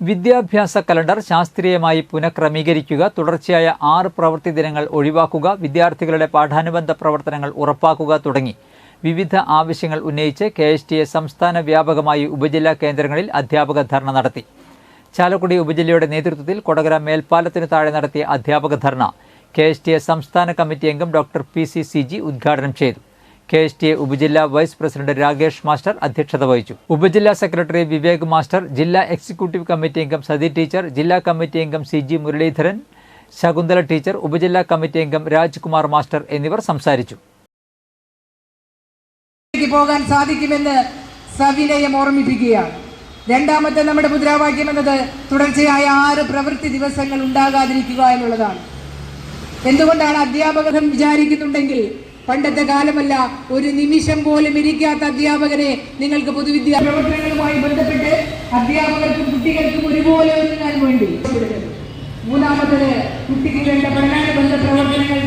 വിദ്യാഭ്യാസ കലണ്ടർ ശാസ്ത്രീയമായി പുനഃക്രമീകരിക്കുക, തുടർച്ചയായ 6 പ്രവൃത്തി ദിനങ്ങൾ ഒഴിവാക്കുക, വിദ്യാർത്ഥികളുടെ പാഠാനുബന്ധ പ്രവർത്തനങ്ങൾ ഉറപ്പാക്കുക തുടങ്ങി വിവിധ ആവശ്യങ്ങൾ ഉന്നയിച്ച് KSTA സംസ്ഥാന വ്യാപകമായി ഉപജില്ലാ കേന്ദ്രങ്ങളിൽ അധ്യാപക ധർണ നടത്തി. ചാലക്കുടി ഉപജില്ലയുടെ നേതൃത്വത്തിൽ കൊടകര മേൽപ്പാലത്തിനു താഴെ നടത്തിയ അധ്യാപക ധർണ KSTA സംസ്ഥാന കമ്മിറ്റി അംഗം ഡോക്ടർ PC CG ഉദ്ഘാടനം ചെയ്തു. KSTA ഉപജില്ലാ വൈസ് പ്രസിഡന്റ് രാകേഷ് മാസ്റ്റർ അധ്യക്ഷത വഹിച്ചു. ഉപജില്ലാ സെക്രട്ടറി വിവേക് മാസ്റ്റർ, ജില്ലാ എക്സിക്യൂട്ടീവ് കമ്മിറ്റി അംഗം സതി ടീച്ചർ, ജില്ലാ കമ്മിറ്റി അംഗം CG മുരളീധരൻ, ശകുന്തല ടീച്ചർ, ഉപജില്ലാ കമ്മിറ്റി അംഗം രാജ്കുമാർ മാസ്റ്റർ എന്നിവർ സംസാരിച്ചു. പോകാൻ സാധിക്കുമെന്ന് സവിനയം ഓർമ്മിപ്പിക്കുകയാണ്. രണ്ടാമത്തെ നമ്മുടെ മുദ്രാവാക്യം എന്നത് തുടർച്ചയായ 6 പ്രവൃത്തി ദിവസങ്ങൾ ഉണ്ടാകാതിരിക്കുക എന്നുള്ളതാണ്. എന്തുകൊണ്ടാണ് അധ്യാപകർ വിചാരിക്കുന്നുണ്ടെങ്കിൽ പണ്ടത്തെ കാലമല്ല, ഒരു നിമിഷം പോലും ഇരിക്കാത്ത അധ്യാപകരെ നിങ്ങൾക്ക് പൊതുവിദ്യാ പ്രവർത്തനങ്ങളുമായി ബന്ധപ്പെട്ട് അധ്യാപകർക്കും കുട്ടികൾക്കും ഒരുപോലെ ഒരുങ്ങാൻ വേണ്ടി. മൂന്നാമത്തത്, കുട്ടിക്ക് വേണ്ട പഠനാനുബന്ധ പ്രവർത്തനങ്ങൾ